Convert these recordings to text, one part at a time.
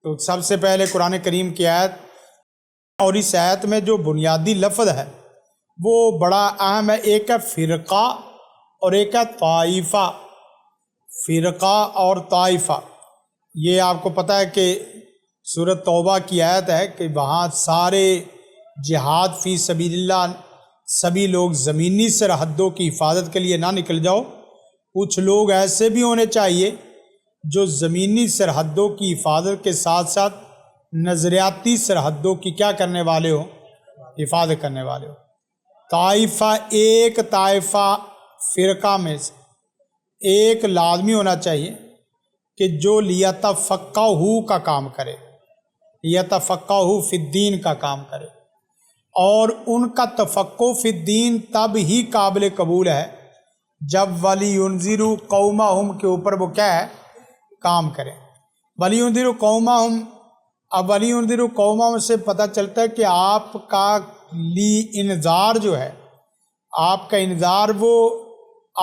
تو سب سے پہلے قرآن کریم کی آیت، اور اس آیت میں جو بنیادی لفظ ہے وہ بڑا اہم ہے۔ ایک ہے فرقہ اور ایک ہے طائفہ۔ فرقہ اور طائفہ، یہ آپ کو پتہ ہے کہ سورۃ توبہ کی آیت ہے کہ وہاں سارے جہاد فی سبیل اللہ، سبھی لوگ زمینی سرحدوں کی حفاظت کے لیے نہ نکل جاؤ، کچھ لوگ ایسے بھی ہونے چاہیے جو زمینی سرحدوں کی حفاظت کے ساتھ ساتھ نظریاتی سرحدوں کی کیا کرنے والے ہوں، حفاظت کرنے والے ہوں۔ طائفہ، ایک طائفہ فرقہ میں سے ایک لازمی ہونا چاہیے کہ جو لیتفقہوا کا کام کرے، لیتفقہوا فی الدین کا کام کرے، اور ان کا تفقہ فی الدین تب ہی قابل قبول ہے جب وَلِيُنذِرُوا قَوْمَهُمْ کے اوپر وہ کیا ہے، کام کریں۔ وَلِيُنذِرُوا قَوْمَهُمْ، اب وَلِيُنذِرُوا قَوْمَهُمْ سے پتہ چلتا ہے کہ آپ کا انذار جو ہے، آپ کا انذار وہ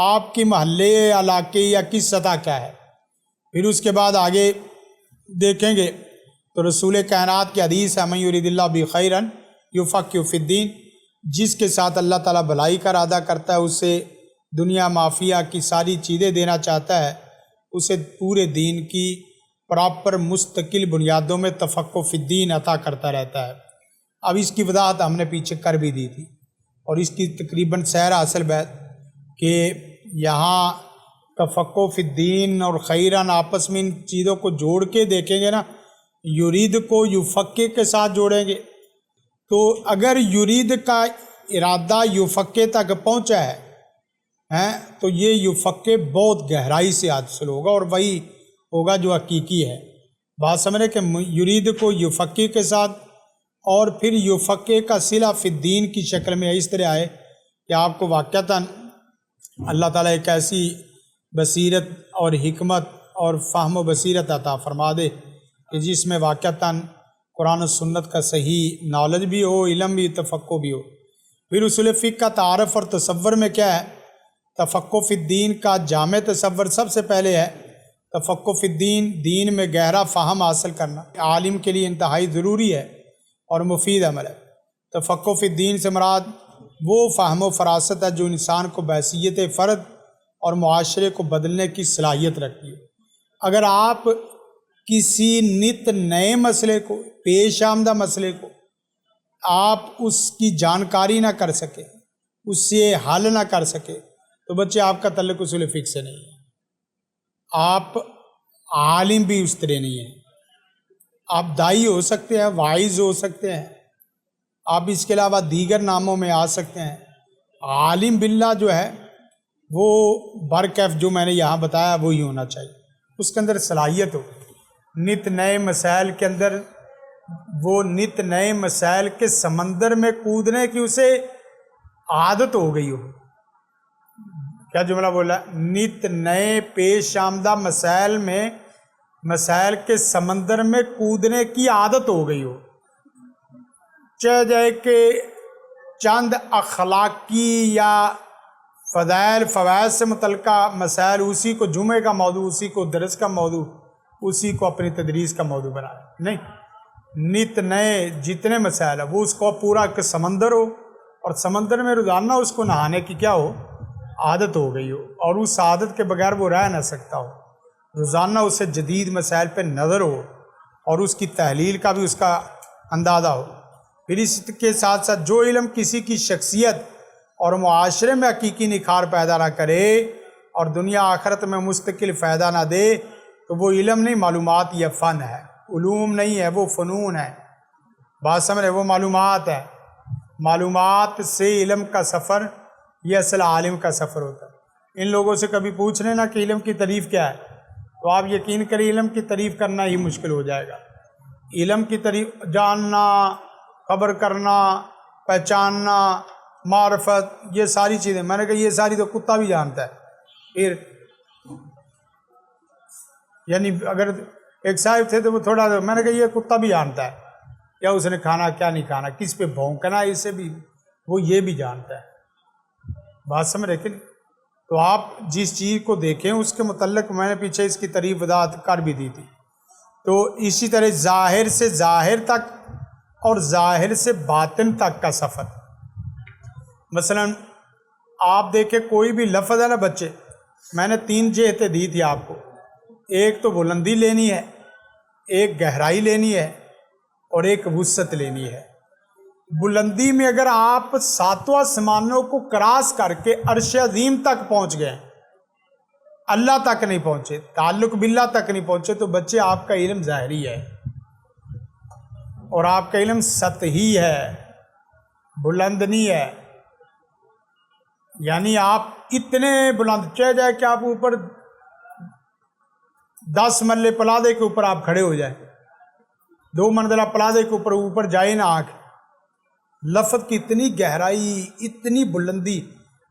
آپ کے محلے، علاقے یا کس سطح کیا ہے۔ پھر اس کے بعد آگے دیکھیں گے تو رسول کائنات کی حدیث ہے، مَن یرید اللہ بہ خیرا یفقہہ فی الدین، جس کے ساتھ اللہ تعالیٰ بھلائی کا ارادہ کرتا ہے، اسے دنیا مافیہ کی ساری چیزیں دینا چاہتا ہے، اسے پورے دین کی پراپر مستقل بنیادوں میں تفقہ فی الدین عطا کرتا رہتا ہے۔ اب اس کی وضاحت ہم نے پیچھے کر بھی دی تھی، اور اس کی تقریباً سیر اصل بات کہ یہاں تفقہ فی الدین اور خیرن آپس میں ان چیزوں کو جوڑ کے دیکھیں گے نا، یرید کو یفقہ کے ساتھ جوڑیں گے تو اگر یرید کا ارادہ یفقہ تک پہنچا ہے تو یہ یفقہ بہت گہرائی سے حاصل ہوگا، اور وہی ہوگا جو حقیقی ہے۔ بات سمجھ رہے کہ یرید کو یفقہ کے ساتھ، اور پھر یفقہ کا صلہ فی الدین کی شکل میں اس طرح آئے کہ آپ کو واقعتاً اللہ تعالیٰ ایک ایسی بصیرت اور حکمت اور فہم و بصیرت عطا فرما دے کہ جس میں واقعتاً قرآن و سنت کا صحیح نالج بھی ہو، علم بھی، تفقہ بھی ہو۔ پھر اصول فقہ کا تعارف اور تصور میں کیا ہے، تفقہ فی الدین کا جامع تصور سب سے پہلے ہے تفقہ فی الدین، دین میں گہرا فہم حاصل کرنا عالم کے لیے انتہائی ضروری ہے اور مفید عمل ہے۔ تفقہ فی الدین سے مراد وہ فہم و فراست ہے جو انسان کو بحیثیت فرد اور معاشرے کو بدلنے کی صلاحیت رکھتی ہے۔ اگر آپ کسی نت نئے مسئلے کو، پیش آمدہ مسئلے کو آپ اس کی جانکاری نہ کر سکے، اس سے حل نہ کر سکے، تو بچے آپ کا تعلق اصول فقہ سے نہیں ہے، آپ عالم بھی اس طرح نہیں ہیں۔ آپ دائی ہو سکتے ہیں، واعظ ہو سکتے ہیں، آپ اس کے علاوہ دیگر ناموں میں آ سکتے ہیں، عالم باللہ جو ہے وہ برکیف جو میں نے یہاں بتایا وہی ہونا چاہیے، اس کے اندر صلاحیت ہو، نت نئے مسائل کے اندر، وہ نت نئے مسائل کے سمندر میں کودنے کی اسے عادت ہو گئی ہو۔ کیا جملہ بولا؟ نت نئے پیش آمدہ مسائل میں، مسائل کے سمندر میں کودنے کی عادت ہو گئی ہو، چاہے جائے کہ چند اخلاقی یا فضائل فوائد سے متعلقہ مسائل اسی کو جمعے کا موضوع، اسی کو درس کا موضوع، اسی کو اپنی تدریس کا موضوع بنائے، نہیں، نت نئے جتنے مسائل ہیں وہ اس کو پورا ایک سمندر ہو، اور سمندر میں روزانہ اس کو نہانے کی کیا ہو، عادت ہو گئی ہو، اور اس عادت کے بغیر وہ رہ نہ سکتا ہو، روزانہ اسے جدید مسائل پہ نظر ہو اور اس کی تحلیل کا بھی اس کا اندازہ ہو۔ پھر اس کے ساتھ ساتھ جو علم کسی کی شخصیت اور معاشرے میں حقیقی نکھار پیدا نہ کرے اور دنیا آخرت میں مستقل فائدہ نہ دے تو وہ علم نہیں، معلومات یا فن ہے، علوم نہیں ہے، وہ فنون ہے۔ بات سمجھ رہے، وہ معلومات ہے، معلومات سے علم کا سفر یہ اصل عالم کا سفر ہوتا ہے۔ ان لوگوں سے کبھی پوچھ لینا کہ علم کی تعریف کیا ہے تو آپ یقین کریں علم کی تعریف کرنا ہی مشکل ہو جائے گا۔ علم کی تعریف جاننا، خبر کرنا، پہچاننا، معرفت، یہ ساری چیزیں، میں نے کہا یہ ساری تو کتا بھی جانتا ہے۔ پھر یعنی اگر ایک صاحب تھے تو وہ تھوڑا، میں نے کہا یہ کتا بھی جانتا ہے کیا اس نے کھانا کیا نہیں کھانا، کس پہ بھونکنا ہے، اسے بھی وہ یہ بھی جانتا ہے۔ بات سمجھ رہے کہ نہیں؟ تو آپ جس چیز کو دیکھیں اس کے متعلق میں نے پیچھے اس کی تعریف وضاحت کر بھی دی تھی۔ تو اسی طرح ظاہر سے ظاہر تک اور ظاہر سے باطن تک کا سفر. مثلا آپ دیکھیں کوئی بھی لفظ ہے نا بچے، میں نے 3 جہتیں دی تھی آپ کو. ایک تو بلندی لینی ہے، ایک گہرائی لینی ہے، اور ایک وسعت لینی ہے. بلندی میں اگر آپ 7 آسمانوں کو کراس کر کے عرش عظیم تک پہنچ گئے، اللہ تک نہیں پہنچے، تعلق باللہ تک نہیں پہنچے، تو بچے آپ کا علم ظاہری ہے اور آپ کا علم سطحی ہے، بلند نہیں ہے. یعنی آپ اتنے بلند چاہے جائے کہ آپ اوپر 10 مرلے پلادے کے اوپر آپ کھڑے ہو جائیں، 2 منزلہ پلادے کے اوپر جائے نا آنکھ. لفظ کی اتنی گہرائی، اتنی بلندی.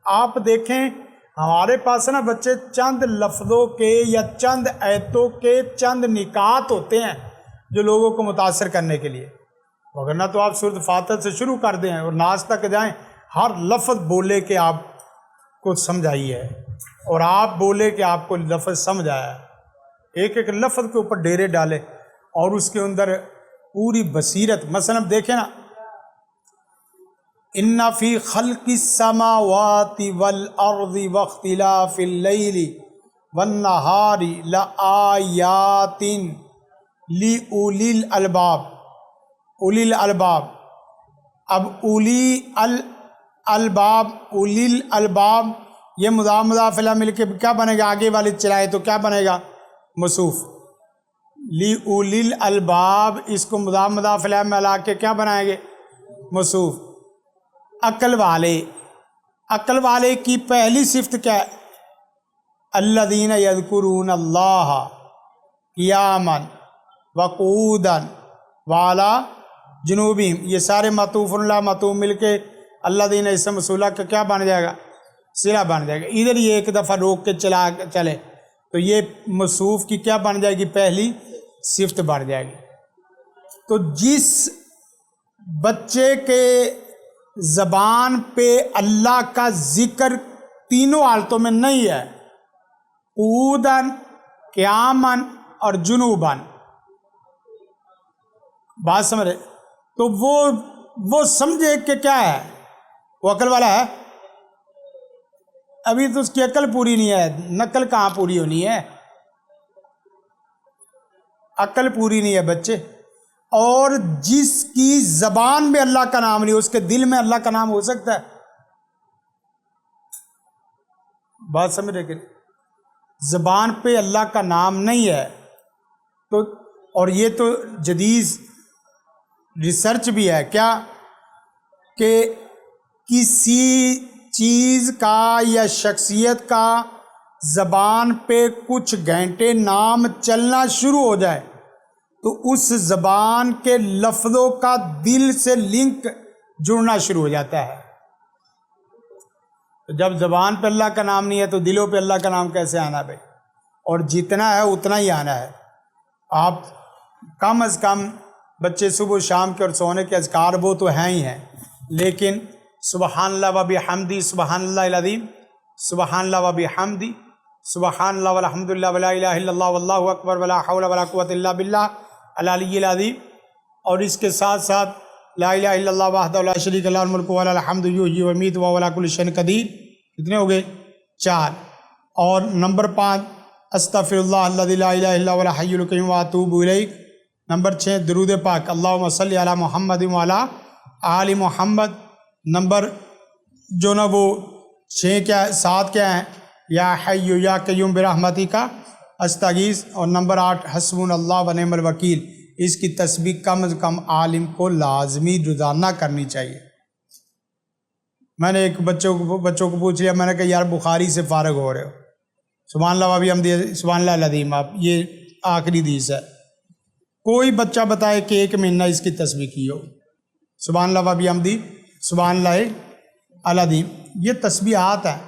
آپ دیکھیں ہمارے پاس نا بچے چند لفظوں کے یا چند آیتوں کے چند نکات ہوتے ہیں جو لوگوں کو متاثر کرنے کے لیے، وگرنہ تو آپ سورۃ فاتحہ سے شروع کر دیں اور ناس تک جائیں، ہر لفظ بولے کہ آپ کو سمجھائی ہے اور آپ بولے کہ آپ کو لفظ سمجھ آیا. ایک ایک لفظ کے اوپر ڈیرے ڈالے اور اس کے اندر پوری بصیرت. مثلا دیکھیں نا، ان فی خلق السماوات والارض واختلاف اللیل والنہار لآیات لأولی الالباب. اولی الالباب، اب اولی الالباب، اولی الالباب یہ مضاف مضاف الیہ مل کے کیا بنے گا؟ آگے والی چلائے تو کیا بنے گا؟ موصوف. لأولی الالباب اس کو مضاف مضاف الیہ میں لا کے کیا بنائیں گے؟ موصوف. عقل والے، عقل والے کی پہلی صفت کیا ہے؟ الذین یذکرون اللہ قیاما وقعودا وعلی جنوبہم. یہ سارے معطوف اللہ معطوف مل کے الذین اسم موصولہ کا کیا بن جائے گا؟ صلہ بن جائے گا. ادھر یہ ایک دفعہ روک کے چلے تو یہ موصوف کی کیا بن جائے گی؟ پہلی صفت بن جائے گی. تو جس بچے کے زبان پہ اللہ کا ذکر تینوں حالتوں میں نہیں ہے، قعوداً، قیاماً اور جنوباً، بات سمجھ رہے؟ تو وہ سمجھے کہ کیا ہے، وہ عقل والا ہے. ابھی تو اس کی عقل پوری نہیں ہے، نقل کہاں پوری ہونی ہے، عقل پوری نہیں ہے بچے. اور جس کی زبان میں اللہ کا نام نہیں، اس کے دل میں اللہ کا نام ہو سکتا ہے؟ بات سمجھ رہے کہ زبان پہ اللہ کا نام نہیں ہے تو، اور یہ تو جدید ریسرچ بھی ہے کیا کہ کسی چیز کا یا شخصیت کا زبان پہ کچھ گھنٹے نام چلنا شروع ہو جائے تو اس زبان کے لفظوں کا دل سے لنک جڑنا شروع ہو جاتا ہے. تو جب زبان پہ اللہ کا نام نہیں ہے تو دلوں پہ اللہ کا نام کیسے آنا بھائی؟ اور جتنا ہے اتنا ہی آنا ہے. آپ کم از کم بچے صبح و شام کے اور سونے کے اذکار وہ تو ہیں ہی ہیں، لیکن سبحان اللہ و بحمدی، سبحان اللہ العظیم، سبحان اللہ و بحمدی، سبحان اللہ والحمد للہ ولا الہ الا اللہ واللہ اکبر ولا حول ولا قوۃ الا باللہ العلی العظیم. اور اس کے ساتھ ساتھ لا الہ الا اللہ وحدہ لا شریک لہ الملک ولہ الحمد یحیی ویمیت وہو علی کل شیء قدیر. کتنے ہو گئے؟ 4. اور نمبر 5 استغفر اللہ الذی لا الہ الا هو الحی القیوم واتوب الیہ. نمبر 6 درود پاک اللہم صلی علی محمد وعلی آل محمد. نمبر جو نا وہ 6 کیا 7 کیا ہیں؟ یا حی یا قیوم برحمتک استغیث. اور نمبر 8 حسبنا اللہ و نعم الوکیل. اس کی تسبیح کم از کم عالم کو لازمی روزانہ کرنی چاہیے. میں نے ایک بچوں کو پوچھ لیا، میں نے کہا یار بخاری سے فارغ ہو رہے ہو، سبحان اللہ وبی حمدی سبحان اللہ العظیم، آپ یہ آخری حدیث ہے. کوئی بچہ بتائے کہ 1 مہینہ اس کی تسبیح کی ہو، سبحان اللہ وبی حمدی سبحان اللہ العظیم. یہ تسبیحات ہیں،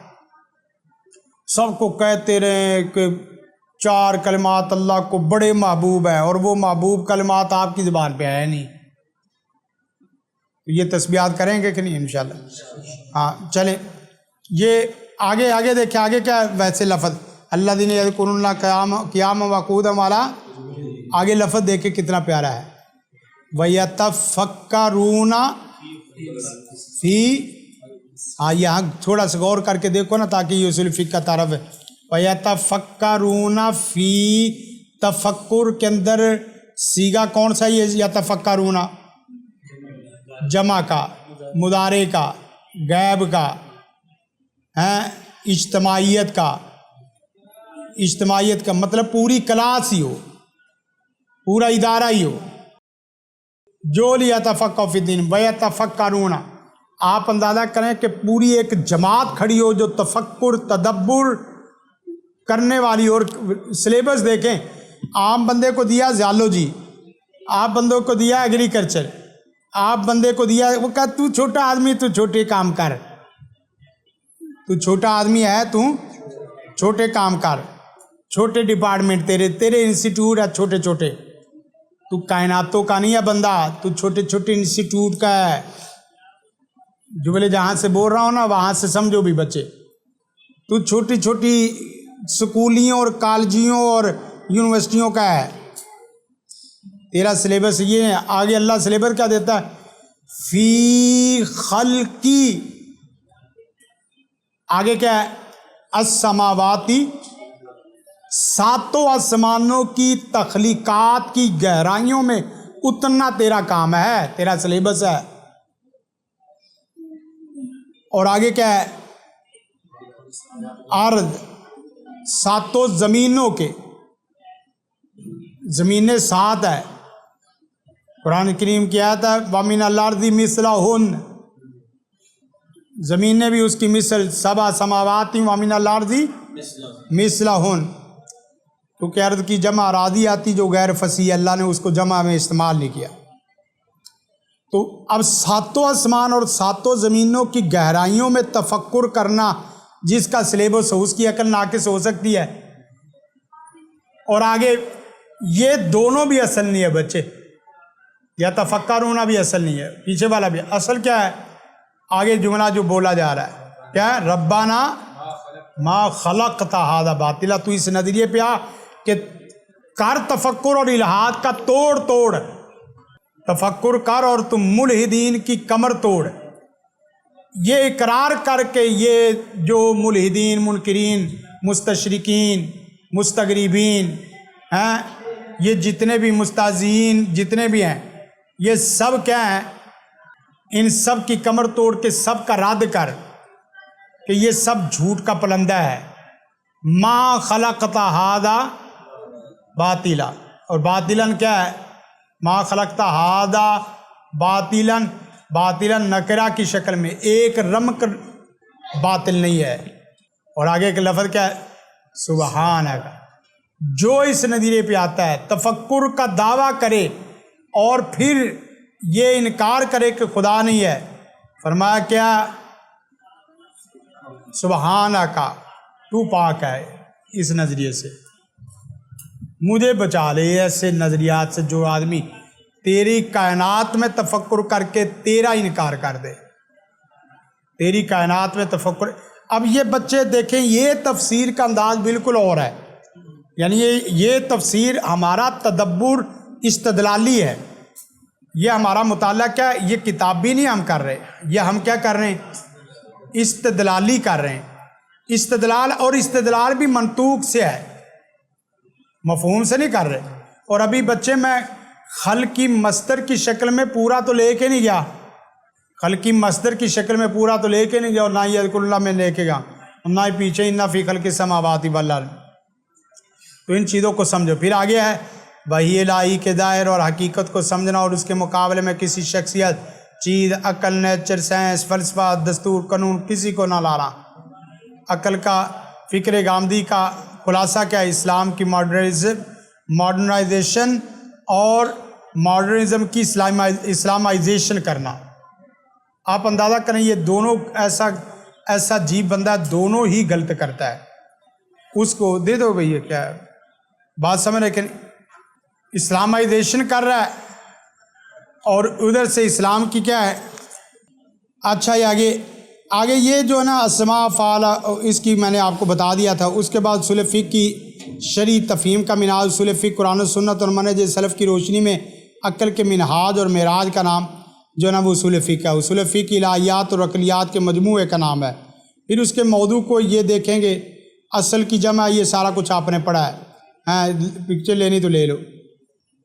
سب کو کہتے رہیں کہ 4 کلمات اللہ کو بڑے محبوب ہیں، اور وہ محبوب کلمات آپ کی زبان پہ ہے نہیں. یہ تسبیحات کریں گے کہ نہیں؟ انشاءاللہ. ہاں چلیں، یہ آگے دیکھیں آگے کیا ہے. ویسے لفظ الذین یذکرون اللہ قیاما وقعودا وعلی آگے لفظ دیکھیں کتنا پیارا ہے، وَيَتَفَكَّرُونَ فی، یہاں تھوڑا سا غور کر کے دیکھو نا تاکہ یہ اصول فقہ کا تعارف ہے۔ وَيَتَفَكَّرُونَ فی، تفکر کے اندر صیغہ کون سا ہے؟ یتفکرون، جمع کا، مضارع کا، غیب کا، اجتماعیت کا۔ اجتماعیت کا مطلب پوری کلاس ہی ہو، پورا ادارہ ہی ہو، جو لیتفقہوا فی الدین ویتفکرون۔ آپ اندازہ کریں کہ پوری ایک جماعت کھڑی ہو جو تفکر تدبر کرنے والی۔ اور سلیبس دیکھیں، عام بندے کو دیا زیالوجی، آپ بندوں کو دیا ایگریکلچر، آپ بندے کو دیا، وہ کہا تو چھوٹا آدمی تو چھوٹے کام کر، تو چھوٹا آدمی ہے تو چھوٹے کام کر، چھوٹے ڈپارٹمنٹ تیرے انسٹیٹیوٹ ہے چھوٹے چھوٹے، تو کائناتوں کا نہیں ہے بندہ، تو چھوٹے چھوٹے انسٹیٹیوٹ کا ہے۔ جو بولے جہاں سے بول رہا ہوں نا وہاں سے سمجھو بھی بچے، تو چھوٹی چھوٹی سکولیوں اور کالجیوں اور یونیورسٹیوں کا ہے۔ تیرا سلیبس یہ ہے۔ آگے اللہ سلیبس کیا دیتا ہے؟ فی خلقی، آگے کیا ہے؟ السماواتی، ساتوں آسمانوں کی تخلیقات کی گہرائیوں میں اترنا تیرا کام ہے، تیرا سلیبس ہے۔ اور آگے کیا ہے؟ ارض، ساتوں زمینوں کے، زمینیں سات ہے۔ قرآن کریم کی آیت ہے وَمِنَ الْأَرْضِ مِثْلَهُنَّ، زمینیں بھی اس کی مثل، سبع سماوات وَمِنَ الْأَرْضِ مِثْلَهُنَّ، کیونکہ ارض کی جمع اراضی آتی جو غیر فصیح، اللہ نے اس کو جمع میں استعمال نہیں کیا۔ تو اب ساتوں آسمان اور ساتوں زمینوں کی گہرائیوں میں تفکر کرنا جس کا سلیبس ہو اس کی عقل ناقص ہو سکتی ہے۔ اور آگے یہ دونوں بھی اصل نہیں ہے بچے، یا تفکرون بھی اصل نہیں ہے، پیچھے والا بھی اصل کیا ہے؟ آگے جملہ جو بولا جا رہا ہے کیا ہے؟ ربنا ما خلقت ھذا باطلا، تو اس نظریے پہ آ کہ کر تفکر اور الہاد کا توڑ تفکر کر اور تم ملحدین کی کمر توڑ۔ یہ اقرار کر کے یہ جو ملحدین، منکرین، مستشرقین، مستغربین ہیں، یہ جتنے بھی مستہزئین جتنے بھی ہیں، یہ سب کیا ہیں؟ ان سب کی کمر توڑ کے سب کا رد کر کہ یہ سب جھوٹ کا پلندہ ہے۔ ما خلقت ھذا باطلا، اور باطلاً کیا ہے؟ ما خلقت ھذا باطلاً، باطلاً نکرہ کی شکل میں، ایک رمق باطل نہیں ہے۔ اور آگے کے لفظ کیا ہے؟ سبحانک، جو اس نظریے پہ آتا ہے تفکر کا دعویٰ کرے اور پھر یہ انکار کرے کہ خدا نہیں ہے، فرمایا کیا؟ سبحانک، تو پاک ہے اس نظریے سے، مجھے بچا لے ایسے نظریات سے جو آدمی تیری کائنات میں تفکر کر کے تیرا انکار کر دے، تیری کائنات میں تفکر۔ اب یہ بچے دیکھیں، یہ تفسیر کا انداز بالکل اور ہے، یعنی یہ تفسیر ہمارا تدبر استدلالی ہے، یہ ہمارا مطالعہ کیا ہے؟ یہ کتابی نہیں ہم کر رہے، یہ ہم کیا کر رہے ہیں؟ استدلالی کر رہے ہیں۔ استدلال، اور استدلال بھی منطوق سے ہے، مفہوم سے نہیں کر رہے۔ اور ابھی بچے میں خلقی مصدر کی شکل میں پورا تو لے کے نہیں گیا، خلقی مصدر کی شکل میں پورا تو لے کے نہیں گیا، اور نہ ہی اذکر اللہ میں لے کے گیا، اور نہ ہی پیچھے ان فی خلق السماوات والارض۔ تو ان چیزوں کو سمجھو۔ پھر آگے ہے وحی الہی کے دائر اور حقیقت کو سمجھنا، اور اس کے مقابلے میں کسی شخصیت، چیز، عقل، نیچر، سائنس، فلسفہ، دستور، قانون کسی کو نہ لانا۔ عقل کا، فکر گامدی کا خلاصہ کیا ہے؟ اسلام کی ماڈرنائزیشن اور ماڈرنزم کی اسلامائزیشن کرنا۔ آپ اندازہ کریں یہ دونوں ایسا عجیب بندہ ہے، دونوں ہی غلط کرتا ہے۔ اس کو دے دو بھئی، کیا ہے بات سمجھ رہے کہ اسلامائزیشن کر رہا ہے، اور ادھر سے اسلام کی کیا ہے؟ اچھا، یہ آگے یہ جو ہے نا اسماء فعال، اس کی میں نے آپ کو بتا دیا تھا۔ اس کے بعد اصول فقہ کی شرعی تفہیم کا منہاج اصول فقہ قرآن و سنت اور منہج سلف کی روشنی میں عقل کے منہاج اور معراج کا نام جو ہے نا وہ اصول فقہ ہے۔ اصول فقہ الہیات اور عقلیات کے مجموعے کا نام ہے۔ پھر اس کے موضوع کو یہ دیکھیں گے، اصل کی جمع، یہ سارا کچھ آپ نے پڑھا ہے، ہاں پکچر لینی تو لے لو۔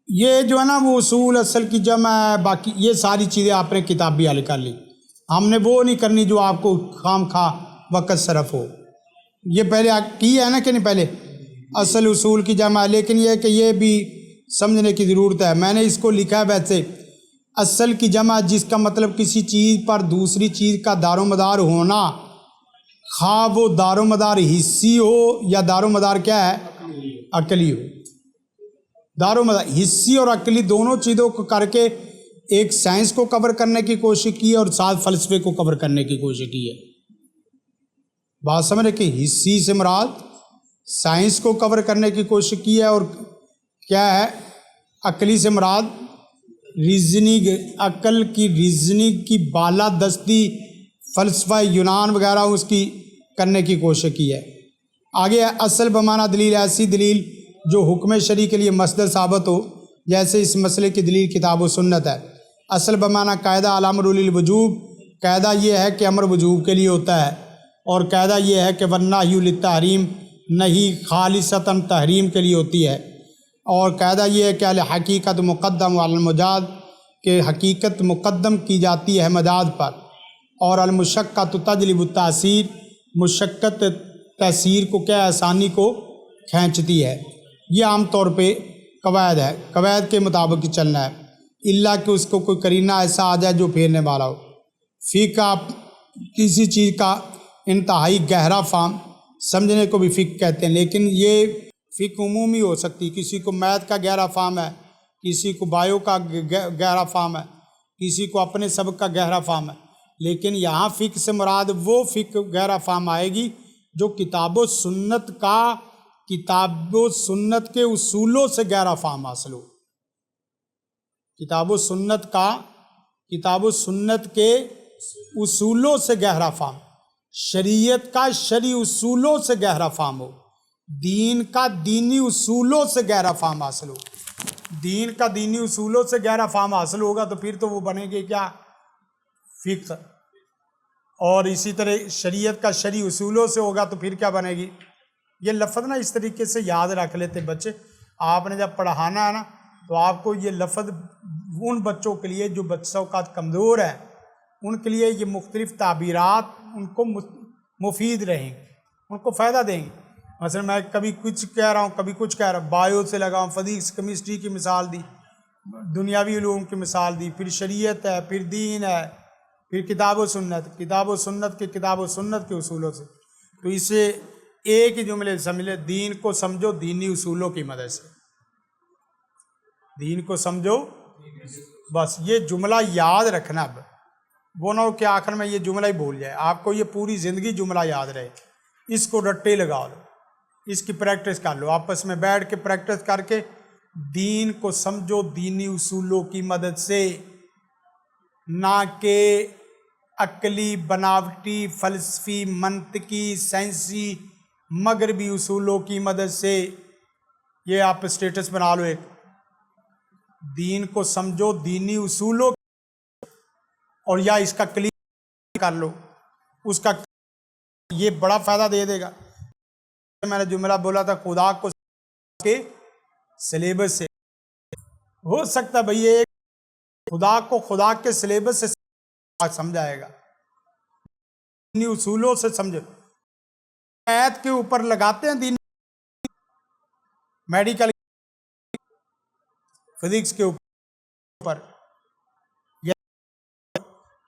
یہ جو ہے نا وہ اصول، اصل کی جمع ہے، باقی یہ ساری چیزیں آپ نے کتاب بھی حل کر لی۔ ہم نے وہ نہیں کرنی جو آپ کو خام خواہ وقت صرف ہو۔ یہ پہلے کی ہے نا کہ نہیں، پہلے اصل اصول کی جمع ہے، لیکن یہ کہ یہ بھی سمجھنے کی ضرورت ہے۔ میں نے اس کو لکھا ہے ویسے، اصل کی جمع جس کا مطلب کسی چیز پر دوسری چیز کا دار و مدار ہونا، خواہ وہ دار و مدار حصی ہو یا دار و مدار کیا ہے، عقلی ہو۔ دار و مدار حصی اور عقلی دونوں چیزوں کو کر کے ایک سائنس کو کور کرنے کی کوشش کی ہے اور ساتھ فلسفے کو کور کرنے کی کوشش کی ہے۔ بات سمجھ رہے کہ حصی سے مراد سائنس کو کور کرنے کی کوشش کی ہے، اور کیا ہے عقلی سے مراد ریزننگ، عقل کی ریزننگ کی بالادستی، فلسفہ یونان وغیرہ اس کی کرنے کی کوشش کی ہے۔ آگے ہے اصل بمعنی دلیل، ایسی دلیل جو حکم شرعی کے لیے مصدر ثابت ہو، جیسے اس مسئلے کی دلیل کتاب و سنت ہے۔ اصل بمعنی قاعدہ الامر للوجوب، قاعدہ یہ ہے کہ امر وجوب کے لیے ہوتا ہے، اور قاعدہ یہ ہے کہ والنہی للتحریم، نہیں خالصتاً تحریم کے لیے ہوتی ہے، اور قاعدہ یہ ہے کہ الحقیقت مقدم علی المجاز، کہ حقیقت مقدم کی جاتی ہے مجاز پر، اور المشقۃ تجلب التأثیر، مشقت تاثیر کو کیا آسانی کو کھینچتی ہے۔ یہ عام طور پہ قواعد ہے، قواعد کے مطابق ہی چلنا ہے، الا کہ اس کو کوئی قرینہ ایسا آ جائے جو پھیرنے والا ہو۔ فقہ کسی چیز کا انتہائی گہرا فہم سمجھنے کو بھی فقہ کہتے ہیں، لیکن یہ فقہ عمومی ہو سکتی، کسی کو میتھ کا گہرا فہم ہے، کسی کو بایو کا گہرا فہم ہے، کسی کو اپنے سبق کا گہرا فہم ہے، لیکن یہاں فقہ سے مراد وہ فقہ گہرا فہم آئے گی جو کتاب و سنت کے اصولوں سے گہرا فہم حاصل ہو۔ کتاب و سنت کے اصولوں سے گہرا فہم، شریعت کا شرعی اصولوں سے گہرا فہم ہو، دین کا دینی اصولوں سے گہرا فہم حاصل ہو۔ دین کا دینی اصولوں سے گہرا فہم حاصل ہوگا تو پھر تو وہ بنے گے کیا، فقہ، اور اسی طرح شریعت کا شرعی اصولوں سے ہوگا تو پھر کیا بنے گی۔ یہ لفظ نا اس طریقے سے یاد رکھ لیتے بچے، آپ نے جب پڑھانا ہے نا تو آپ کو یہ لفظ ان بچوں کے لیے جو بچوں کا کمزور ہے، ان کے لیے یہ مختلف تعبیرات ان کو مفید رہیں گی، ان کو فائدہ دیں گی۔ مثلا میں کبھی کچھ کہہ رہا ہوں، کبھی کچھ کہہ رہا ہوں، بایو سے لگا ہوں، فزکس کیمسٹری کی مثال دی، دنیاوی علوم کی مثال دی، پھر شریعت ہے، پھر دین ہے، پھر کتاب و سنت کے اصولوں سے، تو اسے ایک ہی جملے سمجھ لے، دین کو سمجھو دینی اصولوں کی مدد سے، دین کو سمجھو، بس یہ جملہ یاد رکھنا۔ اب وہ نہ ہو کہ آخر میں یہ جملہ ہی بھول جائے، آپ کو یہ پوری زندگی جملہ یاد رہے، اس کو رٹے لگا لو، اس کی پریکٹس کر لو، آپس میں بیٹھ کے پریکٹس کر کے دین کو سمجھو دینی اصولوں کی مدد سے، نہ کہ عقلی بناوٹی فلسفی منطقی سائنسی مغربی اصولوں کی مدد سے۔ یہ آپ اسٹیٹس بنا لو ایک، دین کو سمجھو دینی اصولوں، اور یا اس کا کلیئر کر لو، اس کا یہ بڑا فائدہ دے دے گا۔ میں نے جملہ بولا تھا خدا کو کے سلیبس سے، ہو سکتا ہے بھئی ایک خدا کو خدا کے سلیبس سے سمجھائے گا، دینی اصولوں سے سمجھو، آیت کے اوپر لگاتے ہیں دین، میڈیکل فزکس کے اوپر،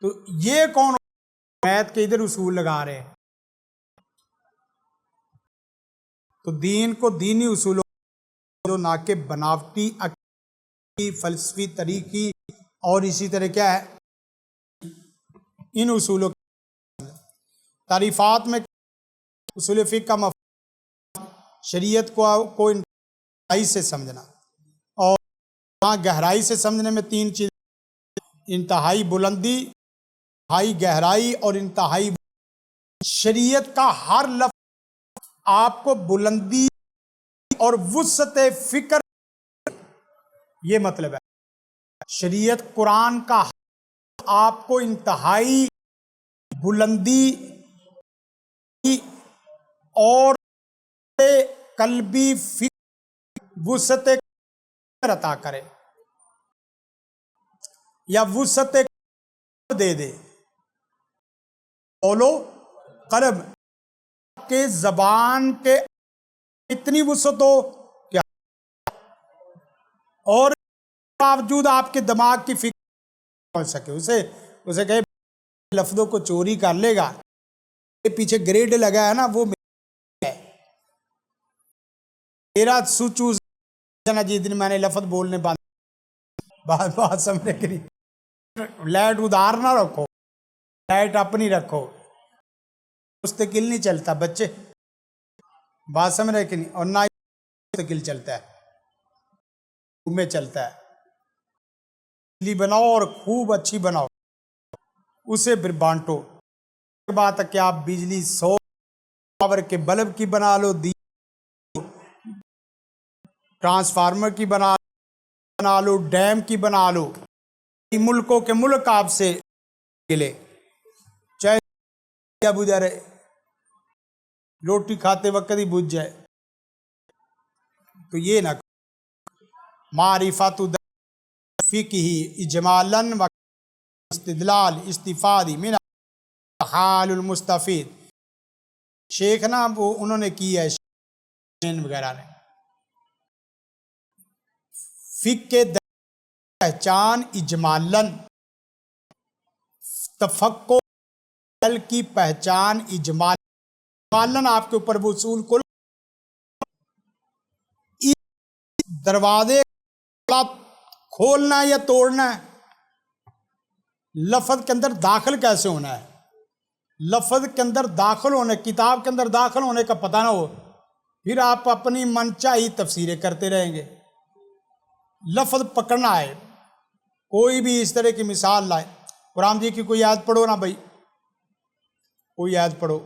تو یہ کون میتھ کے ادھر اصول لگا رہے ہیں؟ تو دین کو دینی اصولوں جو نہ کہ بناوٹی عقلی فلسفی طریقی اور اسی طرح کیا ہے ان اصولوں تعریفات میں اصول فقہ کا مفہوم شریعت کو انتہائی سے سمجھنا، اور وہاں گہرائی سے سمجھنے میں تین چیز، انتہائی بلندی، انتہائی گہرائی اور انتہائی شریعت کا ہر لفظ آپ کو بلندی اور وسعت فکر، یہ مطلب ہے شریعت قرآن کا آپ کو انتہائی بلندی اور قلبی فکر وسعت عطا کرے یا وسعت دے دے. بولو قلب کے زبان کے اتنی وسعت ہو کیا، اور باوجود آپ کے دماغ کی فکر پہنچ سکے. اسے کہے لفظوں کو چوری کر لے گا، پیچھے گریڈ لگا ہے نا وہ میرا سوچو جس دن میں نے لفظ بولنے بات سمجھنے کے لیے لائٹ ادھار نہ رکھو، لائٹ اپنی رکھو، مستقل نہیں چلتا بچے، بات سمجھ رہے کہ نہیں، اور نہ مستقل چلتا ہے میں چلتا ہے. بجلی بناؤ اور خوب اچھی بناؤ، اسے پھر بانٹو. بات ہے کہ آپ بجلی 100 پاور کے بلب کی بنا لو، ٹرانسفارمر کی بنا لو، ڈیم کی بنا لو، ملکوں کے ملک آپ سے ملے، چاہے بجھا رہے روٹی کھاتے وقت ہی بجھ جائے. تو یہ نہ معرفت فقہ اجمالا و استدلال استفادی من حال المستفید. شیخ نا وہ انہوں نے کی ہے وغیرہ نے فقہ پہچان اجمالاً، تفقہ کی پہچان اجمالاً آپ کے اوپر وہ اصول کو دروازے کھولنا ہے یا توڑنا ہے، لفظ کے اندر داخل کیسے ہونا ہے، لفظ کے اندر داخل ہونے، کتاب کے اندر داخل ہونے کا پتہ نہ ہو، پھر آپ اپنی منچاہی تفسیریں کرتے رہیں گے. لفظ پکڑنا ہے. کوئی بھی اس طرح کی مثال لائے، قرآن جی کی کوئی آیت پڑھو نا بھائی، کوئی آیت پڑھو.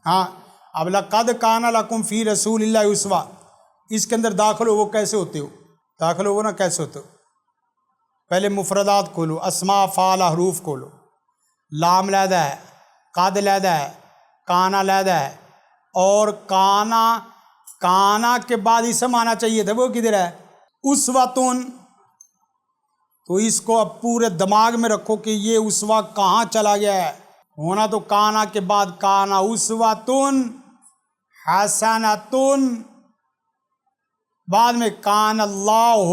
ہاں اب لقد کان لکم فی رسول اللہ اسوہ، اس کے اندر داخل ہو، وہ کیسے ہوتے ہو، داخل ہو نا کیسے ہوتے ہو. پہلے مفردات کھولو، اسماء افعال حروف کھولو، لام علیحدہ ہے، قد علیحدہ ہے، کانا علیحدہ ہے، اور کانا کے بعد اسم آنا چاہیے تھا، وہ کدھر ہے، اسوتن. تو اس کو اب پورے دماغ میں رکھو کہ یہ اسوہ کہاں چلا گیا ہے. ہونا تو کانا کے بعد کانا اسوتن حسنتن، بعد میں کان اللہ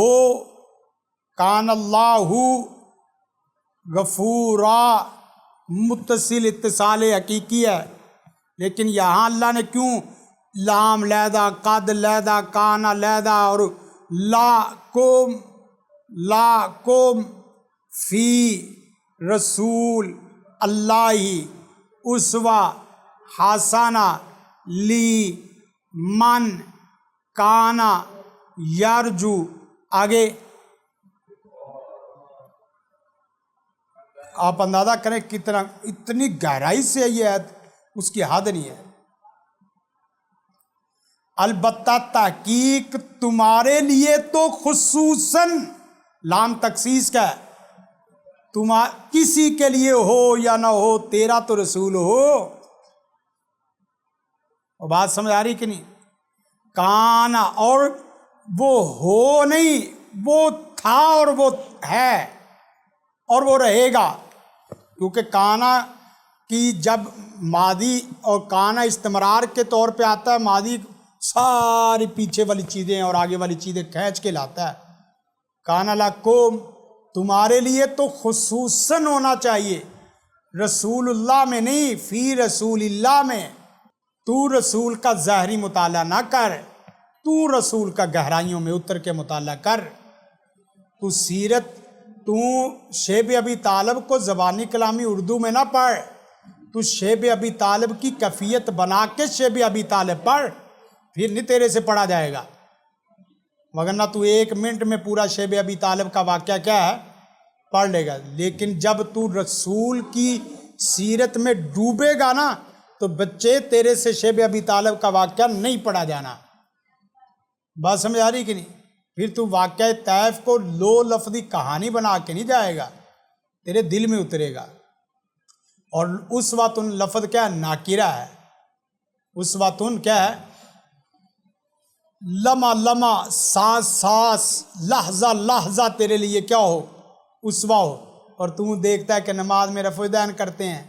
غفورا، متصل اتصال حقیقی ہے. لیکن یہاں اللہ نے کیوں لام لیدہ، قد لیدہ، کانا لیدہ اور لا کم فی رسول اللہ اسوہ حسنہ لی من کانا یرجو، آگے آپ اندازہ کریں کتنا اتنی گہرائی سے یہ ہے، اس کی حد نہیں ہے. البتہ تحقیق تمہارے لیے تو خصوصاً، لام تخصیص کا ہے، کسی کے لیے ہو یا نہ ہو، تیرا تو رسول ہو. اور بات سمجھ آ رہی کہ نہیں، کانا اور وہ ہو نہیں، وہ تھا اور وہ ہے اور وہ رہے گا. کیونکہ کانا کی جب ماضی اور کانا استمرار کے طور پہ آتا ہے، ماضی ساری پیچھے والی چیزیں اور آگے والی چیزیں کھینچ کے لاتا ہے. کانا لکم تمہارے لیے تو خصوصاً ہونا چاہیے، رسول اللہ میں نہیں، فی رسول اللہ میں. تو رسول کا ظاہری مطالعہ نہ کر، تو رسول کا گہرائیوں میں اتر کے مطالعہ کر. تو سیرت، تو شیب ابی طالب کو زبانی کلامی اردو میں نہ پڑھ، تو شیب ابی طالب کی کیفیت بنا کے شیب ابی طالب پڑھ، پھر نہیں تیرے سے پڑھا جائے گا. مگر نہ تو 1 منٹ میں پورا شیب ابی طالب کا واقعہ کیا ہے پڑھ لے گا. لیکن جب تو رسول کی سیرت میں ڈوبے گا نا، تو بچے تیرے سے شیب ابی طالب کا واقعہ نہیں پڑھا جانا. بات سمجھ آ رہی کہ نہیں؟ پھر تو واقعہ طیف کو لو لفظی کہانی بنا کے نہیں جائے گا، تیرے دل میں اترے گا. اور اسوۃ لفظ کیا ہے؟ ناکرہ ہے. اسوۃ کیا ہے؟ لمحہ لمحہ، سانس سانس، لحظہ لحظہ تیرے لیے کیا ہو؟ اسوہ ہو. اور تو دیکھتا ہے کہ نماز میں رفع دین کرتے ہیں،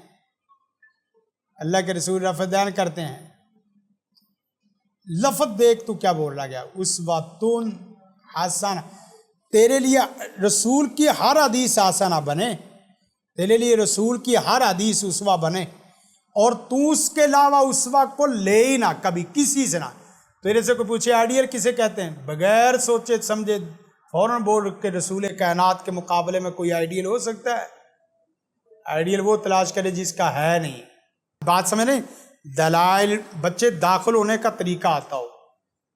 اللہ کے رسول رفع دین کرتے ہیں. لفظ دیکھ تو کیا بول رہا گیا؟ اسوۃ حسنہ. تیرے لیے رسول کی ہر حدیث حسنہ بنے، تیرے لیے رسول کی ہر حدیث اسوہ بنے، اور تو اس کے علاوہ اسوہ کو لے ہی نہ کبھی کسی سے نہ. تیرے سے کوئی پوچھے آئیڈیل کسے کہتے ہیں، بغیر سوچے سمجھے فوراً بول کے رسول کائنات کے مقابلے میں کوئی آئیڈیل ہو سکتا ہے؟ آئیڈیل وہ تلاش کرے جس کا ہے نہیں. بات سمجھ نہیں؟ دلائل بچے داخل ہونے کا طریقہ آتا ہو.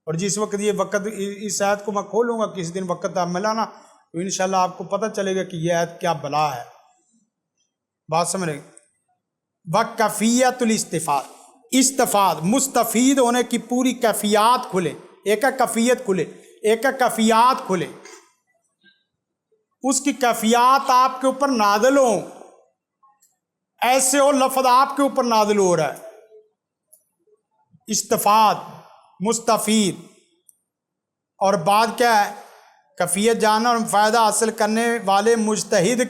اور جس وقت یہ وقت اس آیت کو میں کھولوں گا کسی دن وقت آپ ملانا تو انشاءاللہ آپ کو پتہ چلے گا کہ یہ آیت کیا بلا ہے. بات سمجھ رہے؟ وَکَفِیَّةُ الاستفاد، استفاد مستفید ہونے کی پوری کیفیات کھلے. ایک ہے کیفیت کھلے، ایک ہے کیفیات کھلے. اس کی کیفیات آپ کے اوپر نازل ہوں، ایسے ہو لفظ آپ کے اوپر نازل ہو رہا ہے. استفاد مستفید. اور بات کیا ہے؟ کیفیت جاننا اور فائدہ حاصل کرنے والے مجتہد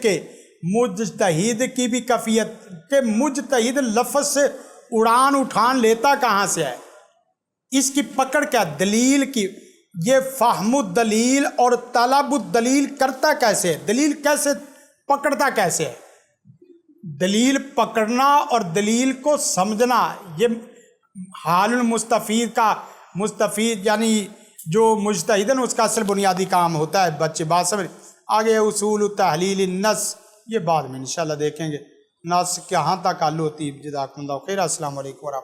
کی بھی کیفیت کہ مجتہد لفظ سے اڑان اٹھان لیتا کہاں سے ہے؟ اس کی پکڑ کیا؟ دلیل کی. یہ فہم الدلیل اور طلب الدلیل کرتا کیسے ہے؟ دلیل کیسے پکڑتا کیسے ہے؟ دلیل پکڑنا اور دلیل کو سمجھنا یہ حال المستفید کا، مستفید یعنی جو مجتہدن اس کا اصل بنیادی کام ہوتا ہے. بچے بات سمجھ. آگے اصول تحلیل النص یہ بعد میں انشاءاللہ دیکھیں گے. نص کہاں تک حل ہوتی ہے. جزاکم اللہ خیر. السلام علیکم ورحمۃ اللہ.